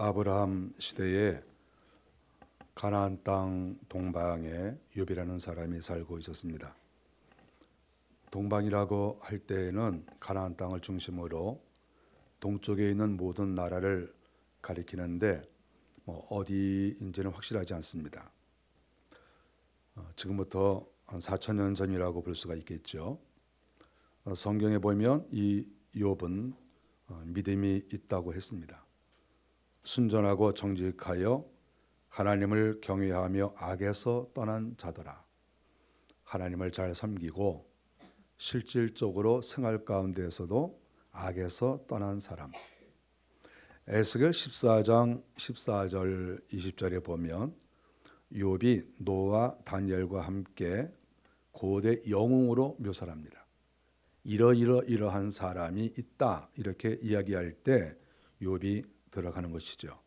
아브라함 시대에 가나안 땅 동방에 욥이라는 사람이 살고 있었습니다. 동방이라고 할 때에는 가나안 땅을 중심으로 동쪽에 있는 모든 나라를 가리키는데 어디인지는 확실하지 않습니다. 지금부터 한 4,000년 전이라고 볼 수가 있겠죠. 성경에 보면 이 욥은 믿음이 있다고 했습니다. 순전하고 정직하여 하나님을 경외하며 악에서 떠난 자더라. 하나님을 잘 섬기고 실질적으로 생활 가운데에서도 악에서 떠난 사람. 에스겔 14장 14절 20절에 보면 욥이 노아 다니엘과 함께 고대 영웅으로 묘사합니다. 이러한 사람이 있다 이렇게 이야기할 때 욥이 들어가는 것이죠.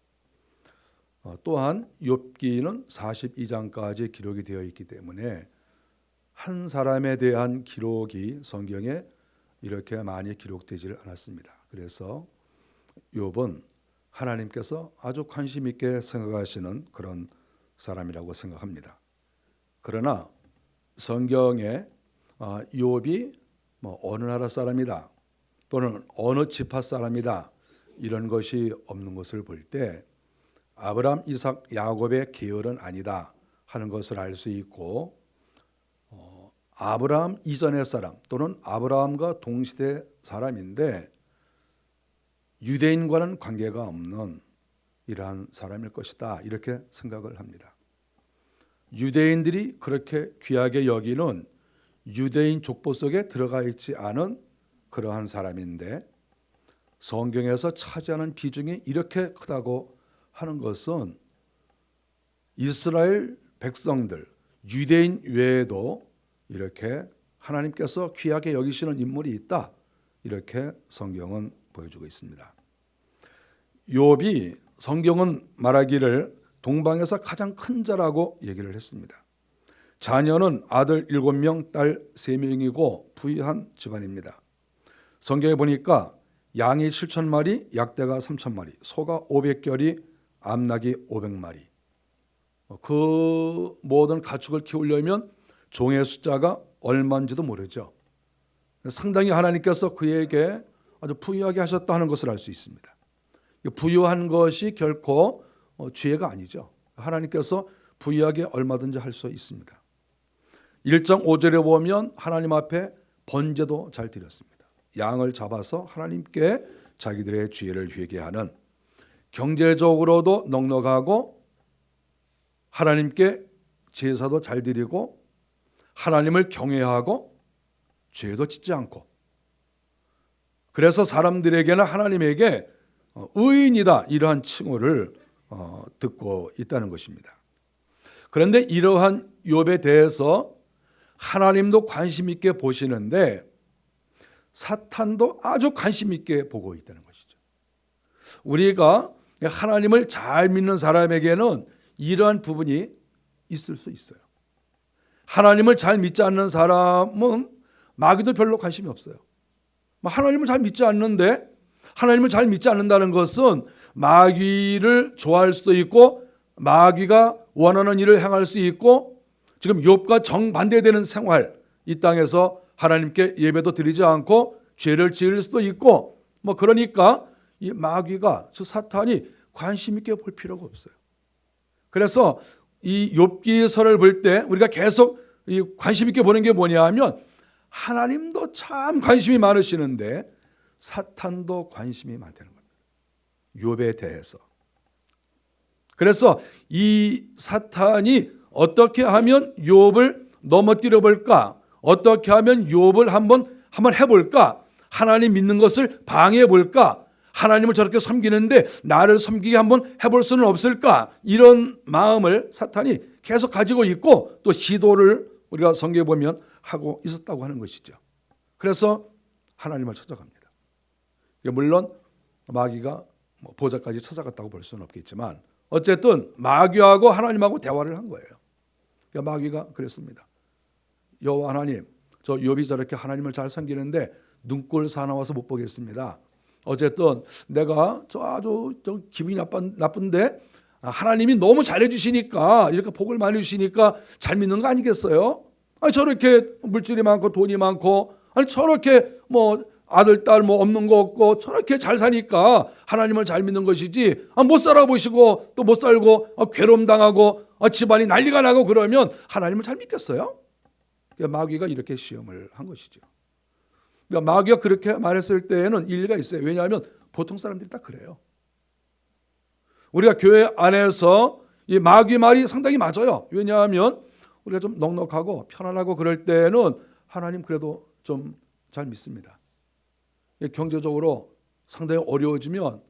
또한 욥기는 42장까지 기록이 되어 있기 때문에 한 사람에 대한 기록이 성경에 이렇게 많이 기록되지를 않았습니다. 그래서 욥은 하나님께서 아주 관심 있게 생각하시는 그런 사람이라고 생각합니다. 그러나 성경에 욥이 어느 나라 사람이다 또는 어느 지파 사람이다 이런 것이 없는 것을 볼 때 아브라함, 이삭, 야곱의 계열은 아니다 하는 것을 알 수 있고 아브라함 이전의 사람 또는 아브라함과 동시대 사람인데 유대인과는 관계가 없는 이러한 사람일 것이다 이렇게 생각을 합니다. 유대인들이 그렇게 귀하게 여기는 유대인 족보 속에 들어가 있지 않은 그러한 사람인데 성경에서 차지하는 비중이 이렇게 크다고 하는 것은 이스라엘 백성들, 유대인 외에도 이렇게 하나님께서 귀하게 여기시는 인물이 있다 이렇게 성경은 보여주고 있습니다. 욥이 성경은 말하기를 동방에서 가장 큰 자라고 얘기를 했습니다. 자녀는 아들 7명, 딸 3명이고 부유한 집안입니다. 성경에 보니까 양이 7,000마리, 약대가 3,000마리, 소가 500결이, 암낙이 500마리. 그 모든 가축을 키우려면 종의 숫자가 얼마인지도 모르죠. 상당히 하나님께서 그에게 아주 부유하게 하셨다 하는 것을 알 수 있습니다. 부유한 것이 결코 죄가 아니죠. 하나님께서 부유하게 얼마든지 할 수 있습니다. 1장 5절에 보면 하나님 앞에 번제도 잘 드렸습니다. 양을 잡아서 하나님께 자기들의 죄를 회개하는 경제적으로도 넉넉하고 하나님께 제사도 잘 드리고 하나님을 경외하고 죄도 짓지 않고 그래서 사람들에게는 하나님에게 의인이다 이러한 칭호를 듣고 있다는 것입니다. 그런데 이러한 욥에 대해서 하나님도 관심 있게 보시는데 사탄도 아주 관심 있게 보고 있다는 것이죠. 우리가 하나님을 잘 믿는 사람에게는 이러한 부분이 있을 수 있어요. 하나님을 잘 믿지 않는 사람은 마귀도 별로 관심이 없어요. 하나님을 잘 믿지 않는데 하나님을 잘 믿지 않는다는 것은 마귀를 좋아할 수도 있고 마귀가 원하는 일을 행할 수 있고 지금 욥과 정반대되는 생활 이 땅에서 하나님께 예배도 드리지 않고 죄를 지을 수도 있고 그러니까 이 마귀가 사탄이 관심 있게 볼 필요가 없어요. 그래서 이 욥기서를 볼 때 우리가 계속 이 관심 있게 보는 게 뭐냐 하면 하나님도 참 관심이 많으시는데 사탄도 관심이 많다는 겁니다. 욥에 대해서. 그래서 이 사탄이 어떻게 하면 욥을 넘어뜨려 볼까? 어떻게 하면 욥을 한번 해볼까? 하나님 믿는 것을 방해해 볼까? 하나님을 저렇게 섬기는데 나를 섬기게 한번 해볼 수는 없을까? 이런 마음을 사탄이 계속 가지고 있고 또 시도를 우리가 성경에 보면 하고 있었다고 하는 것이죠. 그래서 하나님을 찾아갑니다. 물론 마귀가 보좌까지 찾아갔다고 볼 수는 없겠지만 어쨌든 마귀하고 하나님하고 대화를 한 거예요. 마귀가 그랬습니다. 여호와 하나님, 저 욥이 저렇게 하나님을 잘 섬기는데 눈꼴 사나워서 못 보겠습니다. 어쨌든 내가 아주 좀 기분이 나쁜데 하나님이 너무 잘해주시니까 이렇게 복을 많이 주시니까 잘 믿는 거 아니겠어요? 아니 저렇게 물질이 많고 돈이 많고 아니 저렇게 뭐 아들 딸 뭐 없는 거 없고 저렇게 잘 사니까 하나님을 잘 믿는 것이지 못 살아보시고 또 못 살고 괴로움 당하고 집안이 난리가 나고 그러면 하나님을 잘 믿겠어요? 그러니까 마귀가 이렇게 시험을 한 것이죠. 그러니까 마귀가 그렇게 말했을 때에는 일리가 있어요. 왜냐하면 보통 사람들이 다 그래요. 우리가 교회 안에서 이 마귀 말이 상당히 맞아요. 왜냐하면 우리가 좀 넉넉하고 편안하고 그럴 때는 하나님 그래도 좀 잘 믿습니다. 경제적으로 상당히 어려워지면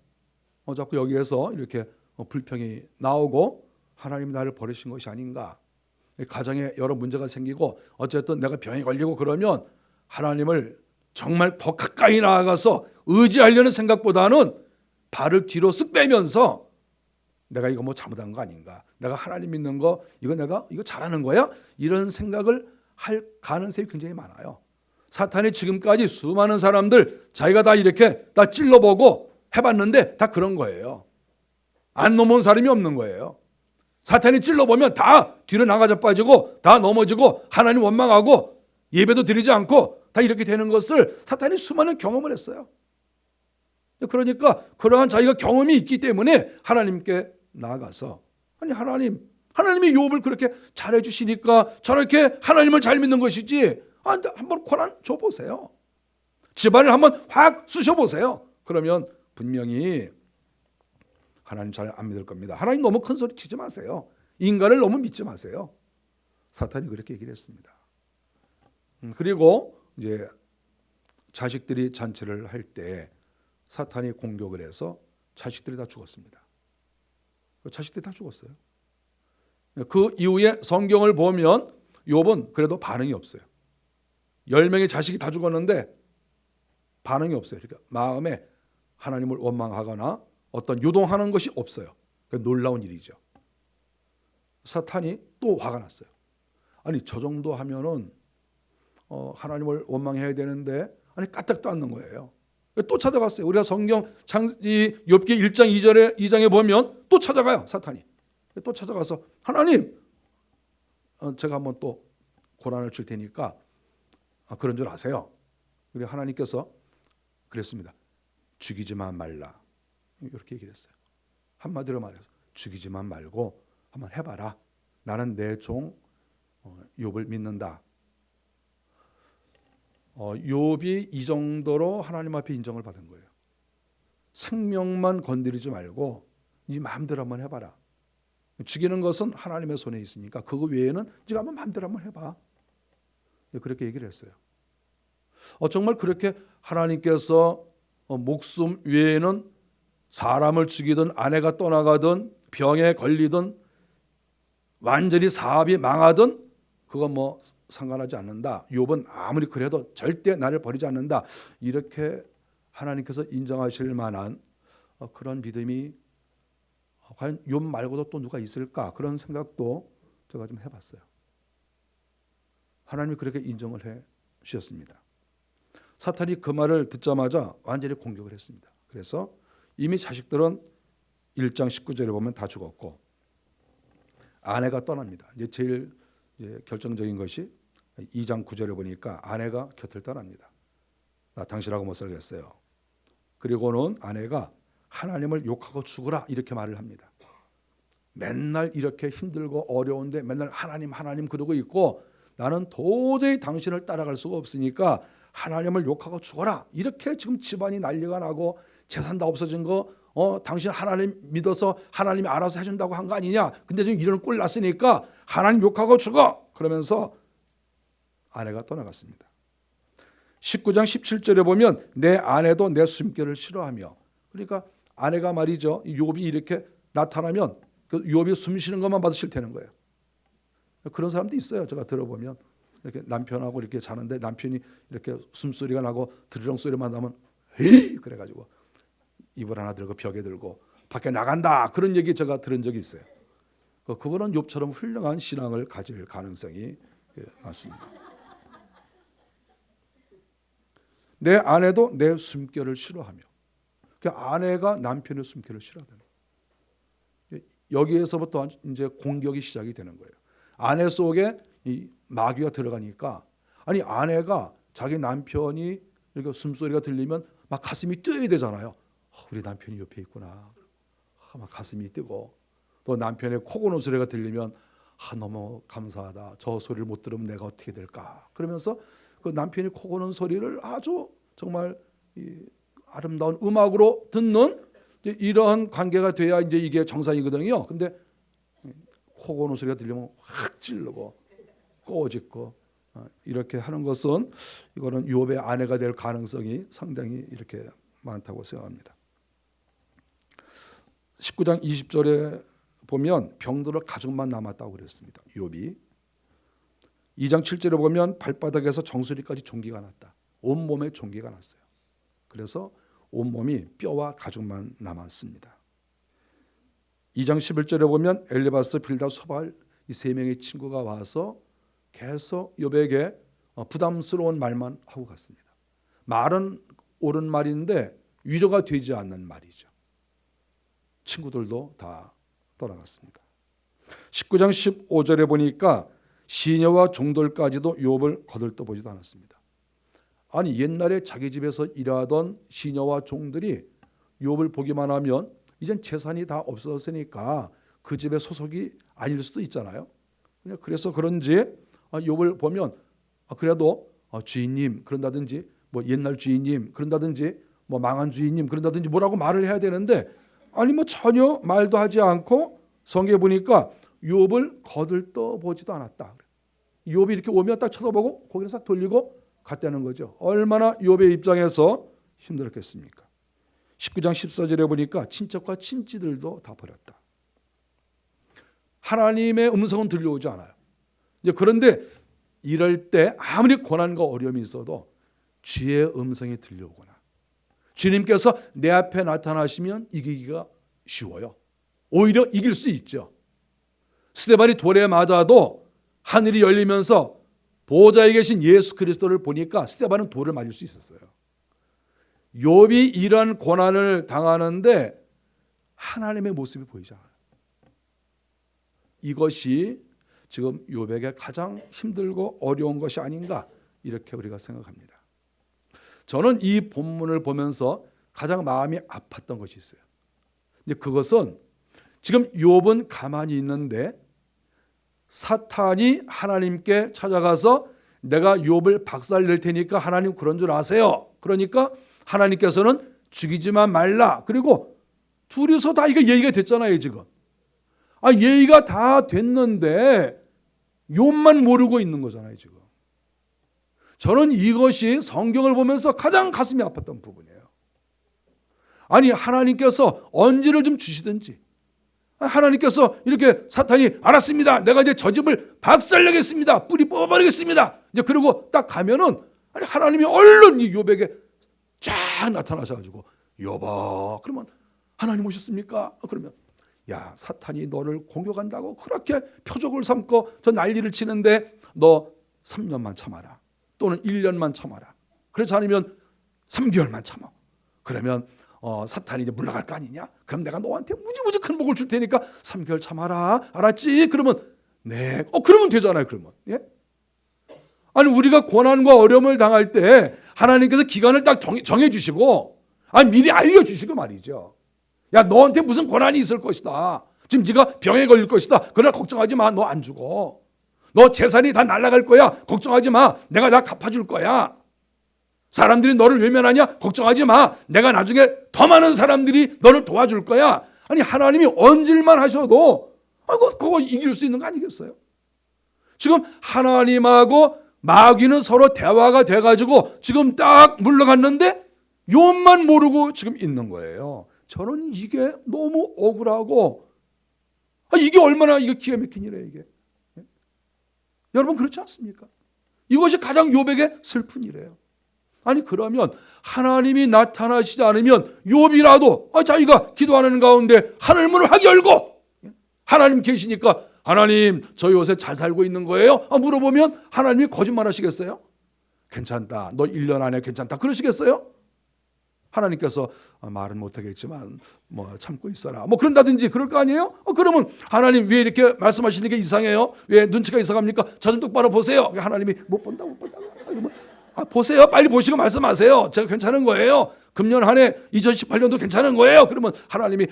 자꾸 여기에서 이렇게 불평이 나오고 하나님이 나를 버리신 것이 아닌가. 가정에 여러 문제가 생기고 어쨌든 내가 병에 걸리고 그러면 하나님을 정말 더 가까이 나아가서 의지하려는 생각보다는 발을 뒤로 쓱 빼면서 내가 이거 뭐 잘못한 거 아닌가, 내가 하나님 믿는 거 내가 이거 잘하는 거야, 이런 생각을 할 가능성이 굉장히 많아요. 사탄이 지금까지 수많은 사람들 자기가 다 이렇게 다 찔러보고 해봤는데 다 그런 거예요. 안 넘어온 사람이 없는 거예요. 사탄이 찔러보면 다 뒤로 나가자 빠지고 다 넘어지고 하나님 원망하고 예배도 드리지 않고 다 이렇게 되는 것을 사탄이 수많은 경험을 했어요. 그러니까 그러한 자기가 경험이 있기 때문에 하나님께 나아가서 하나님이 욥을 그렇게 잘해 주시니까 저렇게 하나님을 잘 믿는 것이지 한번 고난 줘보세요. 집안을 한번 확 쑤셔보세요. 그러면 분명히 하나님 잘 안 믿을 겁니다. 하나님 너무 큰 소리 치지 마세요. 인간을 너무 믿지 마세요. 사탄이 그렇게 얘기를 했습니다. 그리고 이제 자식들이 잔치를 할 때 사탄이 공격을 해서 자식들이 다 죽었습니다. 자식들이 다 죽었어요. 그 이후에 성경을 보면 욥은 그래도 반응이 없어요. 10명의 자식이 다 죽었는데 반응이 없어요. 그러니까 마음에 하나님을 원망하거나 어떤 유동하는 것이 없어요. 그러니까 놀라운 일이죠. 사탄이 또 화가 났어요. 아니 저 정도 하면은 하나님을 원망해야 되는데 까딱도 않는 거예요. 또 찾아갔어요. 우리가 성경 욥기 1장 2장에 보면 또 찾아가요. 사탄이 또 찾아가서 하나님 제가 한번 또 고난을 줄 테니까 그런 줄 아세요? 그리고 하나님께서 그랬습니다. 죽이지만 말라. 이렇게 얘기를 했어요. 한마디로 말해서 죽이지만 말고 한번 해봐라. 나는 내 종 욥을 믿는다. 욥이 이 정도로 하나님 앞에 인정을 받은 거예요. 생명만 건드리지 말고 네 마음대로 한번 해봐라. 죽이는 것은 하나님의 손에 있으니까 그거 외에는 네가 한번 마음대로 한번 해봐. 그렇게 얘기를 했어요. 정말 그렇게 하나님께서 목숨 외에는 사람을 죽이든 아내가 떠나가든 병에 걸리든 완전히 사업이 망하든 그건 뭐 상관하지 않는다. 욥은 아무리 그래도 절대 나를 버리지 않는다. 이렇게 하나님께서 인정하실 만한 그런 믿음이 과연 욥 말고도 또 누가 있을까? 그런 생각도 제가 좀 해봤어요. 하나님이 그렇게 인정을 해 주셨습니다. 사탄이 그 말을 듣자마자 완전히 공격을 했습니다. 그래서 이미 자식들은 1장 19절에 보면 다 죽었고 아내가 떠납니다. 이제 제일 결정적인 것이 2장 9절에 보니까 아내가 곁을 떠납니다. 나 당신하고 못 살겠어요. 그리고는 아내가 하나님을 욕하고 죽으라 이렇게 말을 합니다. 맨날 이렇게 힘들고 어려운데 맨날 하나님 그러고 있고 나는 도저히 당신을 따라갈 수가 없으니까 하나님을 욕하고 죽어라. 이렇게 지금 집안이 난리가 나고 재산 다 없어진 거 당신 하나님 믿어서 하나님이 알아서 해준다고 한 거 아니냐. 근데 지금 이런 꼴 났으니까 하나님 욕하고 죽어. 그러면서 아내가 떠나갔습니다. 19장 17절에 보면 내 아내도 내 숨결을 싫어하며, 그러니까 아내가 말이죠. 욥이 이렇게 나타나면 그 욥이 숨 쉬는 것만 봐도 싫다는 거예요. 그런 사람도 있어요. 제가 들어보면 이렇게 남편하고 이렇게 자는데 남편이 이렇게 숨소리가 나고 드르렁 소리만 나면 에이 그래가지고 이불 하나 들고 벽에 들고 밖에 나간다. 그런 얘기 제가 들은 적이 있어요. 그분은 욥처럼 훌륭한 신앙을 가질 가능성이 많습니다. 내 아내도 내 숨결을 싫어하며, 그 아내가 남편의 숨결을 싫어하는 거예요. 여기에서부터 이제 공격이 시작이 되는 거예요. 아내 속에 이 마귀가 들어가니까, 아니 아내가 자기 남편이 이렇게 숨소리가 들리면 막 가슴이 뛰어야 되잖아요. 우리 남편이 옆에 있구나. 막 가슴이 뛰고, 또 남편의 코 고는 소리가 들리면 너무 감사하다. 저 소리를 못 들으면 내가 어떻게 될까. 그러면서 그 남편이 코 고는 소리를 아주 정말 아름다운 음악으로 듣는 이러한 관계가 돼야 이제 이게 정상이거든요. 근데 코 고는 소리가 들리면 확 찌르고 꼬집고 이렇게 하는 것은, 이거는 욥의 아내가 될 가능성이 상당히 이렇게 많다고 생각합니다. 19장 20절에 보면 병들어 가죽만 남았다고 그랬습니다. 욥이. 2장 7절에 보면 발바닥에서 정수리까지 종기가 났다. 온몸에 종기가 났어요. 그래서 온몸이 뼈와 가죽만 남았습니다. 2장 11절에 보면 엘리바스, 빌닷, 소발 이 세 명의 친구가 와서 계속 욥에게 부담스러운 말만 하고 갔습니다. 말은 옳은 말인데 위로가 되지 않는 말이죠. 친구들도 다 떠나갔습니다. 19장 15절에 보니까 시녀와 종들까지도 욥을 거들떠보지도 않았습니다. 아니 옛날에 자기 집에서 일하던 시녀와 종들이 욥을 보기만 하면 이젠 재산이 다 없어졌으니까 그 집의 소속이 아닐 수도 있잖아요. 그래서 그런지 욥을 보면 그래도 주인님 그런다든지, 뭐 옛날 주인님 그런다든지, 뭐 망한 주인님 그런다든지 뭐라고 말을 해야 되는데, 아니 뭐 전혀 말도 하지 않고 성경에 보니까 욥을 거들떠 보지도 않았다. 욥이 이렇게 오면 딱 쳐다보고 고개를 싹 돌리고 갔다는 거죠. 얼마나 욥의 입장에서 힘들었겠습니까? 19장 14절에 보니까 친척과 친지들도 다 버렸다. 하나님의 음성은 들려오지 않아요. 그런데 이럴 때 아무리 고난과 어려움이 있어도 주의 음성이 들려오거나 주님께서 내 앞에 나타나시면 이기기가 쉬워요. 오히려 이길 수 있죠. 스데반이 돌에 맞아도 하늘이 열리면서 보호자에 계신 예수 그리스도를 보니까 스데반은 돌을 맞을 수 있었어요. 욥이 이런 고난을 당하는데 하나님의 모습이 보이지 않아요. 이것이 지금 욥에게 가장 힘들고 어려운 것이 아닌가, 이렇게 우리가 생각합니다. 저는 이 본문을 보면서 가장 마음이 아팠던 것이 있어요. 근데 그것은 지금 욥은 가만히 있는데 사탄이 하나님께 찾아가서 내가 욥을 박살낼 테니까 하나님 그런 줄 아세요. 그러니까 하나님께서는 죽이지만 말라. 그리고 둘이서 다 이거 얘기가 됐잖아요 지금. 얘기가 다 됐는데 욥만 모르고 있는 거잖아요 지금. 저는 이것이 성경을 보면서 가장 가슴이 아팠던 부분이에요. 아니 하나님께서 언지를 좀 주시든지, 하나님께서 이렇게 사탄이 알았습니다, 내가 이제 저 집을 박살내겠습니다, 뿌리 뽑아버리겠습니다, 이제 그러고 딱 가면은 아니 하나님이 얼른 이 욥에게 쫙 나타나셔가지고 욥아, 그러면 하나님 오셨습니까? 그러면 야 사탄이 너를 공격한다고 그렇게 표적을 삼고 저 난리를 치는데 너 3년만 참아라, 또는 1년만 참아라, 그렇지 않으면 3개월만 참아. 그러면 사탄이 이제 물러갈 거 아니냐? 그럼 내가 너한테 무지무지 큰 복을 줄 테니까 3개월 참아라, 알았지? 그러면 네, 그러면 되잖아요. 그러면 예? 아니 우리가 고난과 어려움을 당할 때 하나님께서 기간을 딱 정해주시고 미리 알려주시고 말이죠. 야 너한테 무슨 고난이 있을 것이다, 지금 네가 병에 걸릴 것이다, 그러나 걱정하지 마, 너 안 죽어, 너 재산이 다 날아갈 거야, 걱정하지 마, 내가 다 갚아줄 거야, 사람들이 너를 외면하냐, 걱정하지 마, 내가 나중에 더 많은 사람들이 너를 도와줄 거야. 아니 하나님이 언질만 하셔도 그거 이길 수 있는 거 아니겠어요? 지금 하나님하고 마귀는 서로 대화가 돼가지고 지금 딱 물러갔는데 욥만 모르고 지금 있는 거예요. 저는 이게 너무 억울하고, 이게 얼마나 이게 기가 막힌 일이에요 이게. 여러분 그렇지 않습니까? 이것이 가장 욥에게 슬픈 일이에요. 아니 그러면 하나님이 나타나시지 않으면 욥이라도 자기가 기도하는 가운데 하늘 문을 확 열고 하나님 계시니까 하나님 저 요새 잘 살고 있는 거예요? 물어보면 하나님이 거짓말 하시겠어요? 괜찮다, 너 1년 안에 괜찮다 그러시겠어요? 하나님께서 말은 못하겠지만 뭐 참고 있어라 뭐 그런다든지 그럴 거 아니에요? 그러면 하나님 왜 이렇게 말씀하시는 게 이상해요? 왜 눈치가 이상합니까? 저 좀 똑바로 보세요. 하나님이 못 본다고 보세요. 빨리 보시고 말씀하세요. 제가 괜찮은 거예요. 금년 한 해 2018년도 괜찮은 거예요. 그러면 하나님이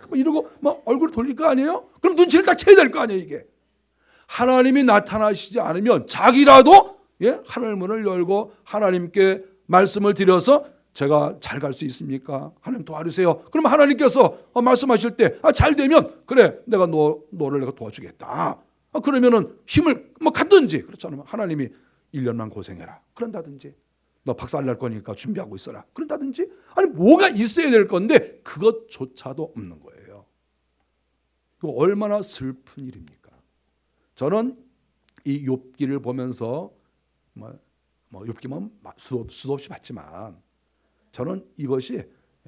뭐 이러고 막 얼굴 돌릴 거 아니에요? 그럼 눈치를 딱 채야 될 거 아니에요. 이게 하나님이 나타나시지 않으면 자기라도 하늘 문을 열고 하나님께 말씀을 드려서 제가 잘 갈 수 있습니까? 하나님 도와주세요. 그럼 하나님께서 말씀하실 때 잘 되면 그래 내가 너를 내가 도와주겠다. 그러면은 힘을 뭐 갖든지 그렇잖아요. 하나님이 1년만 고생해라 그런다든지 너 박살 날 거니까 준비하고 있어라 그런다든지 아니 뭐가 있어야 될 건데 그것조차도 없는 거예요. 그 얼마나 슬픈 일입니까? 저는 이 욥기를 보면서 욥기만 수도 없이 봤지만 저는 이것이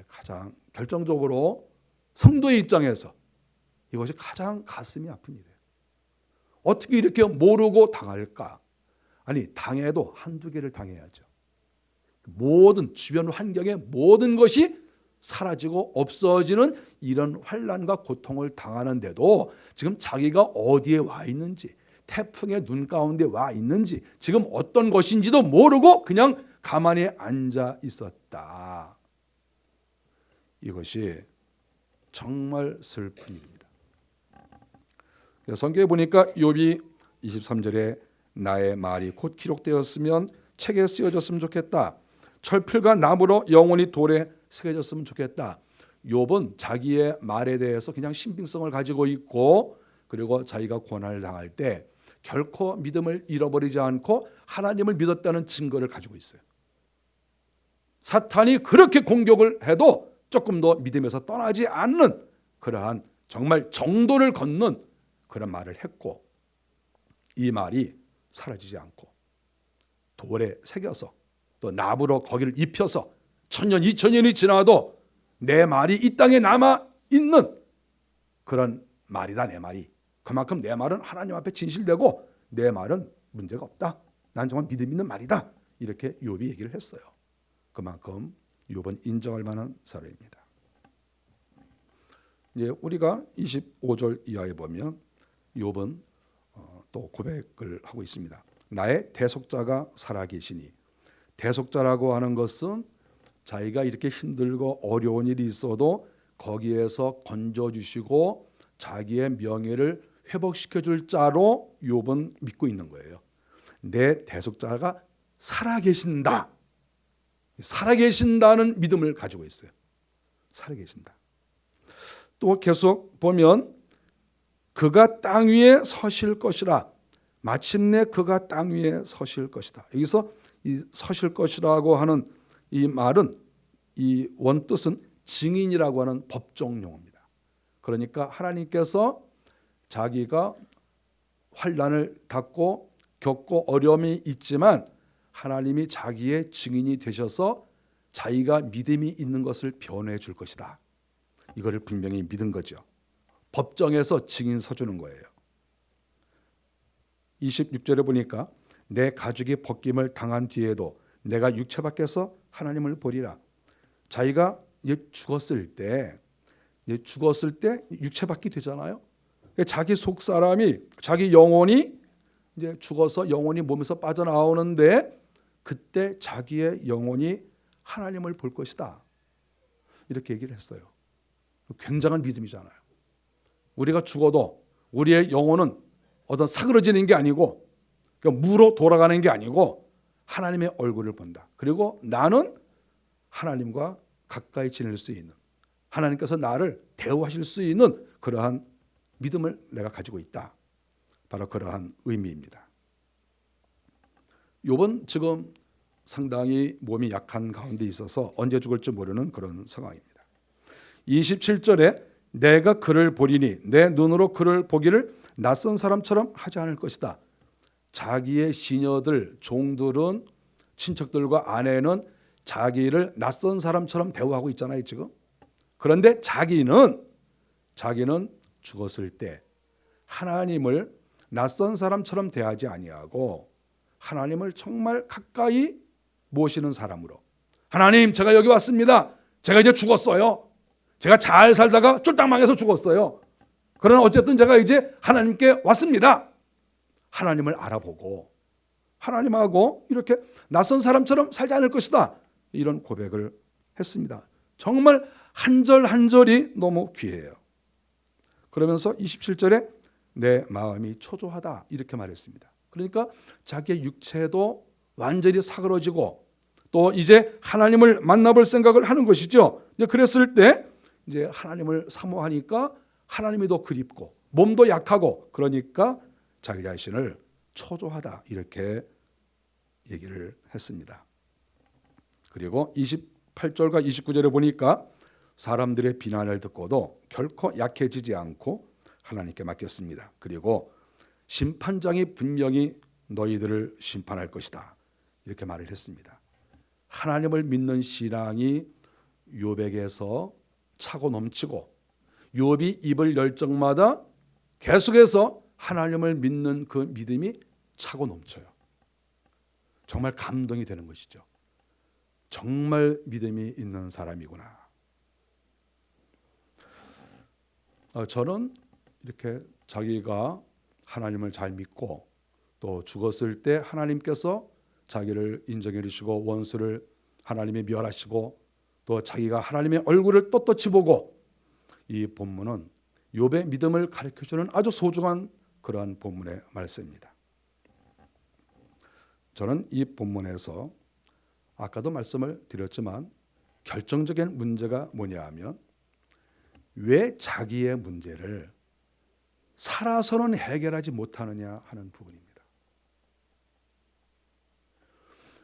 가장 결정적으로 성도의 입장에서 이것이 가장 가슴이 아픈 일이에요. 어떻게 이렇게 모르고 당할까? 아니 당해도 한두 개를 당해야죠. 모든 주변 환경의 모든 것이 사라지고 없어지는 이런 환난과 고통을 당하는데도 지금 자기가 어디에 와 있는지 태풍의 눈 가운데 와 있는지 지금 어떤 것인지도 모르고 그냥 가만히 앉아 있었다. 이것이 정말 슬픈 일입니다. 성경에 보니까 욥이 23절에 나의 말이 곧 기록되었으면 책에 쓰여졌으면 좋겠다. 철필과 나무로 영원히 돌에 새겨졌으면 좋겠다. 욥은 자기의 말에 대해서 그냥 신빙성을 가지고 있고 그리고 자기가 고난을 당할 때 결코 믿음을 잃어버리지 않고 하나님을 믿었다는 증거를 가지고 있어요. 사탄이 그렇게 공격을 해도 조금 더 믿음에서 떠나지 않는 그러한 정말 정도를 걷는 그런 말을 했고 이 말이 사라지지 않고 돌에 새겨서 또 나무로 거기를 입혀서 1000년 2000년이 지나도 내 말이 이 땅에 남아있는 그런 말이다. 내 말이 그만큼 내 말은 하나님 앞에 진실되고 내 말은 문제가 없다. 난 정말 믿음 있는 말이다. 이렇게 욥이 얘기를 했어요. 그만큼 욥은 인정할 만한 사람입니다. 이제 우리가 25절 이하에 보면 욥은 또 고백을 하고 있습니다. 나의 대속자가 살아계시니 대속자라고 하는 것은 자기가 이렇게 힘들고 어려운 일이 있어도 거기에서 건져주시고 자기의 명예를 회복시켜줄 자로 욥은 믿고 있는 거예요. 내 대속자가 살아계신다. 살아계신다는 믿음을 가지고 있어요. 살아계신다. 또 계속 보면 그가 땅 위에 서실 것이라 마침내 그가 땅 위에 서실 것이다. 여기서 이 서실 것이라고 하는 이 말은 이 원뜻은 증인이라고 하는 법정 용어입니다. 그러니까 하나님께서 자기가 환난을 겪고 어려움이 있지만 하나님이 자기의 증인이 되셔서 자기가 믿음이 있는 것을 변호해 줄 것이다. 이거를 분명히 믿은 거죠. 법정에서 증인 서주는 거예요. 26절에 보니까 내 가죽이 벗김을 당한 뒤에도 내가 육체 밖에서 하나님을 보리라. 자기가 죽었을 때 육체 밖이 되잖아요. 자기 속 사람이 자기 영혼이 이제 죽어서 영혼이 몸에서 빠져나오는데 그때 자기의 영혼이 하나님을 볼 것이다. 이렇게 얘기를 했어요. 굉장한 믿음이잖아요. 우리가 죽어도 우리의 영혼은 어떤 사그러지는 게 아니고 무로 돌아가는 게 아니고 하나님의 얼굴을 본다. 그리고 나는 하나님과 가까이 지낼 수 있는 하나님께서 나를 대우하실 수 있는 그러한 믿음을 내가 가지고 있다. 바로 그러한 의미입니다. 욥은 지금 상당히 몸이 약한 가운데 있어서 언제 죽을지 모르는 그런 상황입니다. 27절에 내가 그를 보리니 내 눈으로 그를 보기를 낯선 사람처럼 하지 않을 것이다. 자기의 시녀들, 종들은 친척들과 아내는 자기를 낯선 사람처럼 대우하고 있잖아요, 지금. 그런데 자기는 죽었을 때 하나님을 낯선 사람처럼 대하지 아니하고 하나님을 정말 가까이 모시는 사람으로 하나님, 제가 여기 왔습니다. 제가 이제 죽었어요. 제가 잘 살다가 쫄딱 망해서 죽었어요. 그러나 어쨌든 제가 이제 하나님께 왔습니다. 하나님을 알아보고 하나님하고 이렇게 낯선 사람처럼 살지 않을 것이다. 이런 고백을 했습니다. 정말 한 절 한 절이 너무 귀해요. 그러면서 27절에 내 마음이 초조하다 이렇게 말했습니다. 그러니까 자기의 육체도 완전히 사그러지고 또 이제 하나님을 만나볼 생각을 하는 것이죠. 이제 그랬을 때 이제 하나님을 사모하니까 하나님이 더 그립고 몸도 약하고 그러니까 자기 자신을 초조하다 이렇게 얘기를 했습니다. 그리고 28절과 29절에 보니까 사람들의 비난을 듣고도 결코 약해지지 않고 하나님께 맡겼습니다. 그리고 심판장이 분명히 너희들을 심판할 것이다 이렇게 말을 했습니다. 하나님을 믿는 신앙이 욥에게서 차고 넘치고 욥이 입을 열 적마다 계속해서 하나님을 믿는 그 믿음이 차고 넘쳐요. 정말 감동이 되는 것이죠. 정말 믿음이 있는 사람이구나. 저는 이렇게 자기가 하나님을 잘 믿고 또 죽었을 때 하나님께서 자기를 인정해 주시고 원수를 하나님이 멸하시고 또 자기가 하나님의 얼굴을 떳떳이 보고 이 본문은 욥의 믿음을 가르쳐주는 아주 소중한 그러한 본문의 말씀입니다. 저는 이 본문에서 아까도 말씀을 드렸지만 결정적인 문제가 뭐냐 하면 왜 자기의 문제를 살아서는 해결하지 못하느냐 하는 부분입니다.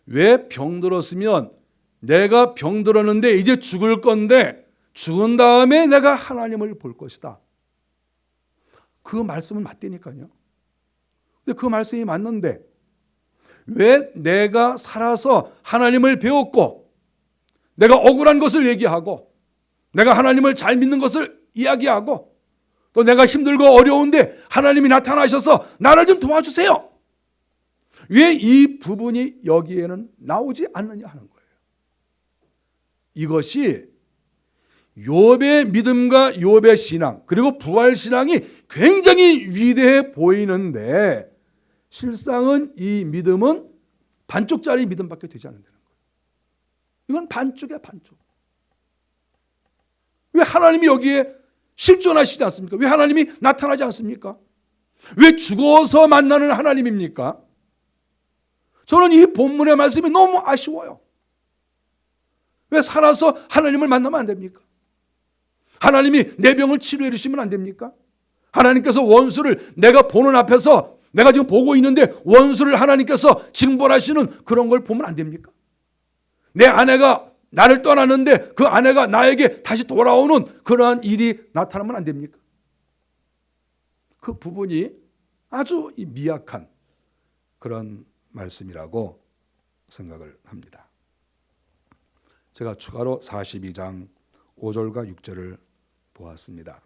왜 병들었으면 내가 병들었는데 이제 죽을 건데 죽은 다음에 내가 하나님을 볼 것이다. 그 말씀은 맞다니까요. 근데 그 말씀이 맞는데 왜 내가 살아서 하나님을 배웠고 내가 억울한 것을 얘기하고 내가 하나님을 잘 믿는 것을 이야기하고 또 내가 힘들고 어려운데 하나님이 나타나셔서 나를 좀 도와주세요. 왜 이 부분이 여기에는 나오지 않느냐 하는 거예요. 이것이 욥의 믿음과 욥의 신앙 그리고 부활 신앙이 굉장히 위대해 보이는데 실상은 이 믿음은 반쪽짜리 믿음밖에 되지 않는다는 거예요. 이건 반쪽이야, 반쪽. 왜 하나님이 여기에 실존하시지 않습니까? 왜 하나님이 나타나지 않습니까? 왜 죽어서 만나는 하나님입니까? 저는 이 본문의 말씀이 너무 아쉬워요. 왜 살아서 하나님을 만나면 안 됩니까? 하나님이 내 병을 치료해 주시면 안 됩니까? 하나님께서 원수를 내가 보는 앞에서 내가 지금 보고 있는데 원수를 하나님께서 징벌하시는 그런 걸 보면 안 됩니까? 내 아내가 나를 떠났는데 그 아내가 나에게 다시 돌아오는 그러한 일이 나타나면 안 됩니까? 그 부분이 아주 미약한 그런 말씀이라고 생각을 합니다. 제가 추가로 42장 5절과 6절을 보았습니다.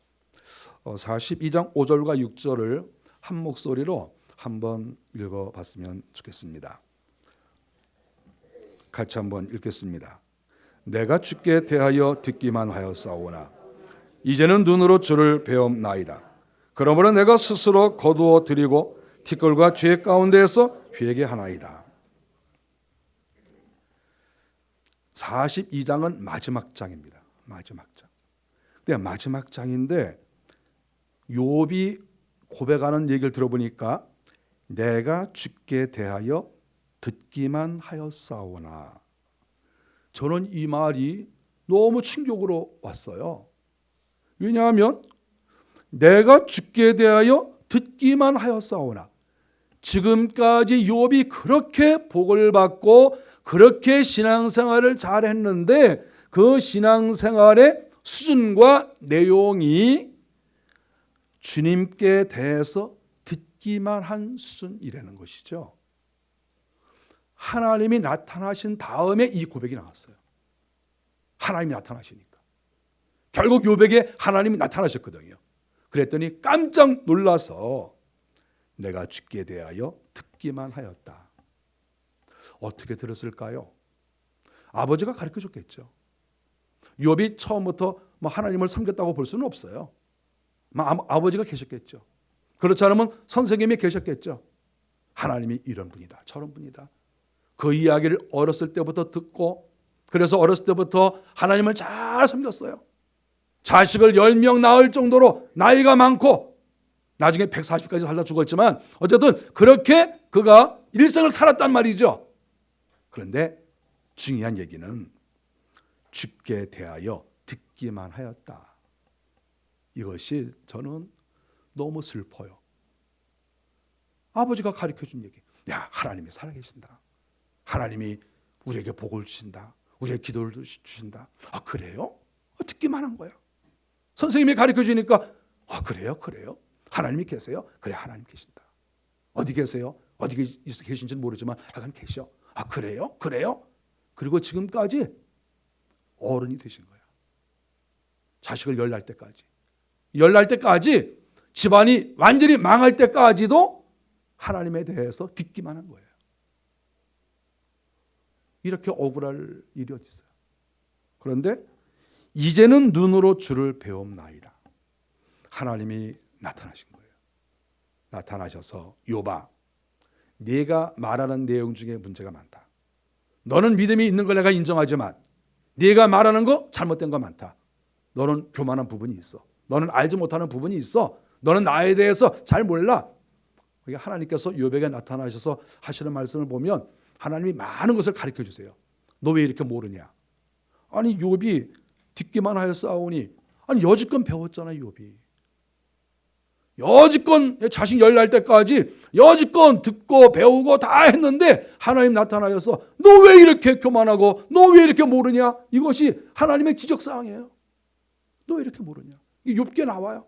42장 5절과 6절을 한 목소리로 한번 읽어봤으면 좋겠습니다. 같이 한번 읽겠습니다. 내가 주께 대하여 듣기만 하였사오나 이제는 눈으로 주를 배움나이다. 그러므로 내가 스스로 거두어 드리고 티끌과 죄 가운데에서 회개하나이다. 42장은 마지막 장입니다. 마지막 장. 근데 마지막 장인데 욥이 고백하는 얘기를 들어보니까 내가 주께 대하여 듣기만 하였사오나 저는 이 말이 너무 충격으로 왔어요. 왜냐하면 내가 주께 대하여 듣기만 하였사오나 지금까지 욥이 그렇게 복을 받고 그렇게 신앙생활을 잘했는데 그 신앙생활의 수준과 내용이 주님께 대해서 듣기만 한 수준이라는 것이죠. 하나님이 나타나신 다음에 이 고백이 나왔어요. 하나님이 나타나시니까. 결국 욥에게 하나님이 나타나셨거든요. 그랬더니 깜짝 놀라서 내가 주께 대하여 듣기만 하였다. 어떻게 들었을까요? 아버지가 가르쳐 줬겠죠. 욥이 처음부터 하나님을 섬겼다고 볼 수는 없어요. 아버지가 계셨겠죠. 그렇지 않으면 선생님이 계셨겠죠. 하나님이 이런 분이다, 저런 분이다. 그 이야기를 어렸을 때부터 듣고, 그래서 어렸을 때부터 하나님을 잘 섬겼어요. 자식을 10명 낳을 정도로 나이가 많고, 나중에 140까지 살다 죽었지만 어쨌든 그렇게 그가 일생을 살았단 말이죠. 그런데 중요한 얘기는 죽게 대하여 듣기만 하였다. 이것이 저는 너무 슬퍼요. 아버지가 가르쳐준 얘기. 야, 하나님이 살아계신다. 하나님이 우리에게 복을 주신다. 우리에게 기도를 주신다. 아, 그래요? 듣기만 한 거야. 선생님이 가르쳐주니까 그래요? 하나님이 계세요? 그래, 하나님 계신다. 어디 계세요? 어디 계신지는 모르지만 하여간 계셔. 아, 그래요? 그리고 지금까지 어른이 되신 거야. 자식을 열날 때까지 집안이 완전히 망할 때까지도 하나님에 대해서 듣기만 한 거예요. 이렇게 억울할 일이 어디 있어요? 그런데 이제는 눈으로 주를 배움나이다. 하나님이 나타나신 거예요. 나타나셔서 욥아, 네가 말하는 내용 중에 문제가 많다. 너는 믿음이 있는 걸 내가 인정하지만 네가 말하는 거 잘못된 거 많다. 너는 교만한 부분이 있어. 너는 알지 못하는 부분이 있어. 너는 나에 대해서 잘 몰라. 하나님께서 욥에게 나타나셔서 하시는 말씀을 보면 하나님이 많은 것을 가르쳐 주세요. 너 왜 이렇게 모르냐? 아니, 욥이 듣기만 하였사오니, 아니 여지껏 배웠잖아. 욥이 여지껏 자식 열날 때까지 여지껏 듣고 배우고 다 했는데 하나님 나타나셔서 너 왜 이렇게 교만하고 너 왜 이렇게 모르냐? 이것이 하나님의 지적사항이에요. 너 왜 이렇게 모르냐? 이게 욥기에 나와요.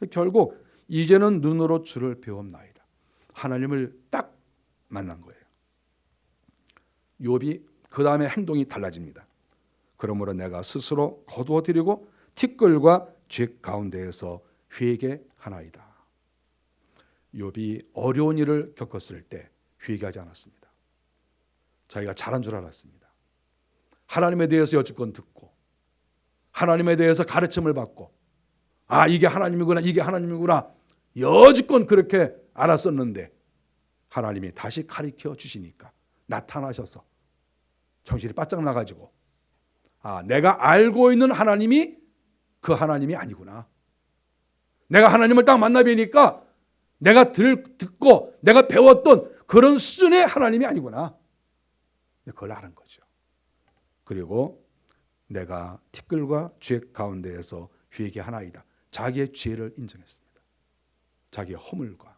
결국 이제는 눈으로 주를 배움나이다. 하나님을 딱 만난 거예요. 욥이 그 다음에 행동이 달라집니다. 그러므로 내가 스스로 거두어드리고 티끌과 죄 가운데에서 회개하나이다. 욥이 어려운 일을 겪었을 때 회개하지 않았습니다. 자기가 잘한 줄 알았습니다. 하나님에 대해서 여지껏 듣고 하나님에 대해서 가르침을 받고 이게 하나님이구나 여지껏 그렇게 알았었는데 하나님이 다시 가르쳐 주시니까 나타나셔서 정신이 바짝 나가지고 내가 알고 있는 하나님이 그 하나님이 아니구나. 내가 하나님을 딱 만나 뵈니까 내가 듣고 내가 배웠던 그런 수준의 하나님이 아니구나. 그걸 아는 거죠. 그리고 내가 티끌과 죄 가운데에서 회개하나이다. 자기의 죄를 인정했습니다. 자기의 허물과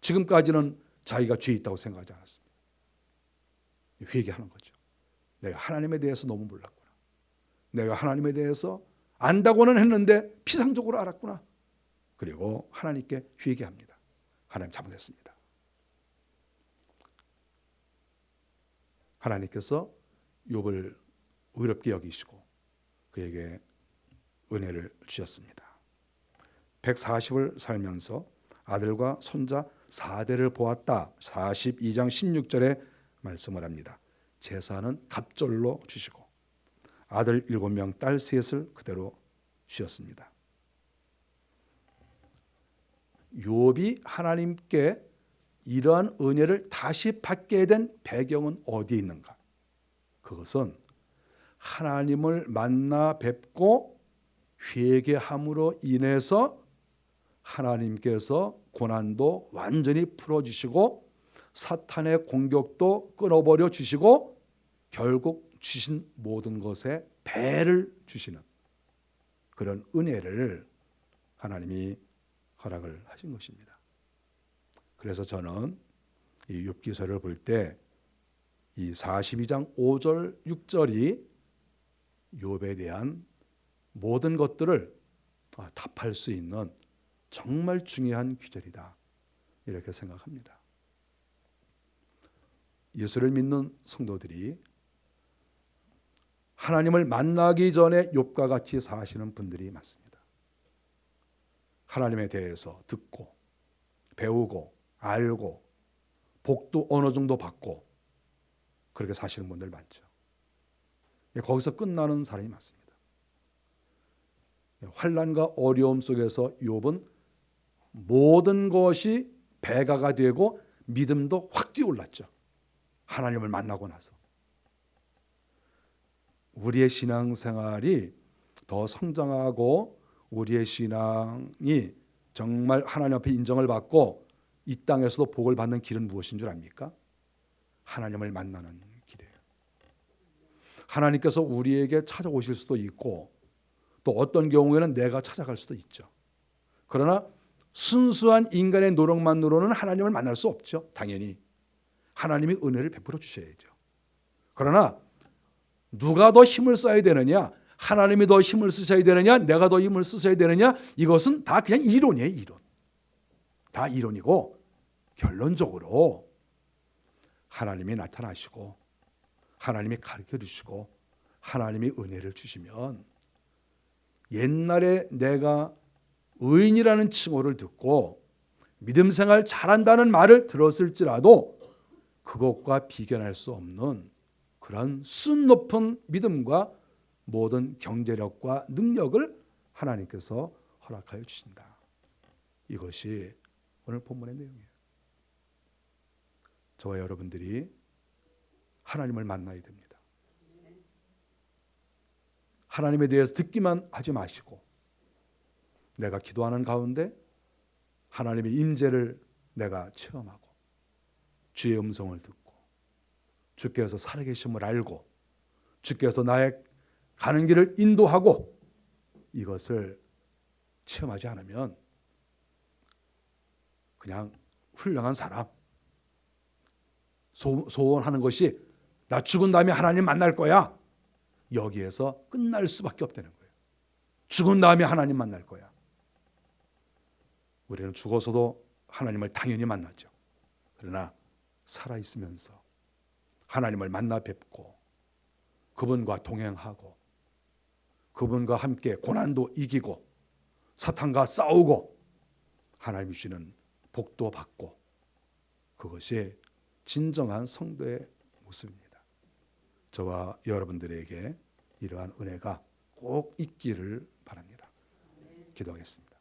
지금까지는 자기가 죄 있다고 생각하지 않았습니다. 회개하는 거죠. 내가 하나님에 대해서 너무 몰랐구나. 내가 하나님에 대해서 안다고는 했는데 피상적으로 알았구나. 그리고 하나님께 회개합니다. 하나님 잘못했습니다. 하나님께서 욥을 의롭게 여기시고 그에게 은혜를 주셨습니다. 140을 살면서 아들과 손자 4대를 보았다. 42장 16절에 말씀을 합니다. 재산은 갑절로 주시고 아들 7명, 딸 3을 그대로 주셨습니다. 욥이 하나님께 이러한 은혜를 다시 받게 된 배경은 어디에 있는가? 그것은 하나님을 만나 뵙고 회개함으로 인해서 하나님께서 고난도 완전히 풀어주시고 사탄의 공격도 끊어버려 주시고 결국 주신 모든 것에 배를 주시는 그런 은혜를 하나님이 허락을 하신 것입니다. 그래서 저는 이 욥기서를 볼 때 이 42장 5절 6절이 욥에 대한 모든 것들을 답할 수 있는 정말 중요한 귀절이다. 이렇게 생각합니다. 예수를 믿는 성도들이 하나님을 만나기 전에 욥과 같이 사시는 분들이 많습니다. 하나님에 대해서 듣고 배우고 알고 복도 어느 정도 받고 그렇게 사시는 분들 많죠. 거기서 끝나는 사람이 많습니다. 환난과 어려움 속에서 욥은 모든 것이 배가가 되고 믿음도 확 뛰어올랐죠. 하나님을 만나고 나서. 우리의 신앙생활이 더 성장하고 우리의 신앙이 정말 하나님 앞에 인정을 받고 이 땅에서도 복을 받는 길은 무엇인 줄 압니까? 하나님을 만나는 길이에요. 하나님께서 우리에게 찾아오실 수도 있고 또 어떤 경우에는 내가 찾아갈 수도 있죠. 그러나 순수한 인간의 노력만으로는 하나님을 만날 수 없죠. 당연히 하나님이 은혜를 베풀어 주셔야죠. 그러나 누가 더 힘을 써야 되느냐, 하나님이 더 힘을 쓰셔야 되느냐, 내가 더 힘을 쓰셔야 되느냐, 이것은 다 그냥 이론이에요. 이론. 다 이론이고 결론적으로 하나님이 나타나시고 하나님이 가르쳐 주시고 하나님이 은혜를 주시면 옛날에 내가 의인이라는 칭호를 듣고 믿음 생활 잘한다는 말을 들었을지라도 그것과 비견할 수 없는 그런 순 높은 믿음과 모든 경제력과 능력을 하나님께서 허락하여 주신다. 이것이 오늘 본문의 내용이에요. 저와 여러분들이 하나님을 만나야 됩니다. 하나님에 대해서 듣기만 하지 마시고 내가 기도하는 가운데 하나님의 임재를 내가 체험하고 주의 음성을 듣고 주께서 살아계심을 알고 주께서 나의 가는 길을 인도하고 이것을 체험하지 않으면 그냥 훌륭한 사람 소원하는 것이 나 죽은 다음에 하나님 만날 거야. 여기에서 끝날 수밖에 없다는 거예요. 죽은 다음에 하나님 만날 거야. 우리는 죽어서도 하나님을 당연히 만나죠. 그러나 살아있으면서 하나님을 만나 뵙고 그분과 동행하고 그분과 함께 고난도 이기고 사탄과 싸우고 하나님 주시는 복도 받고 그것이 진정한 성도의 모습입니다. 저와 여러분들에게 이러한 은혜가 꼭 있기를 바랍니다. 기도하겠습니다.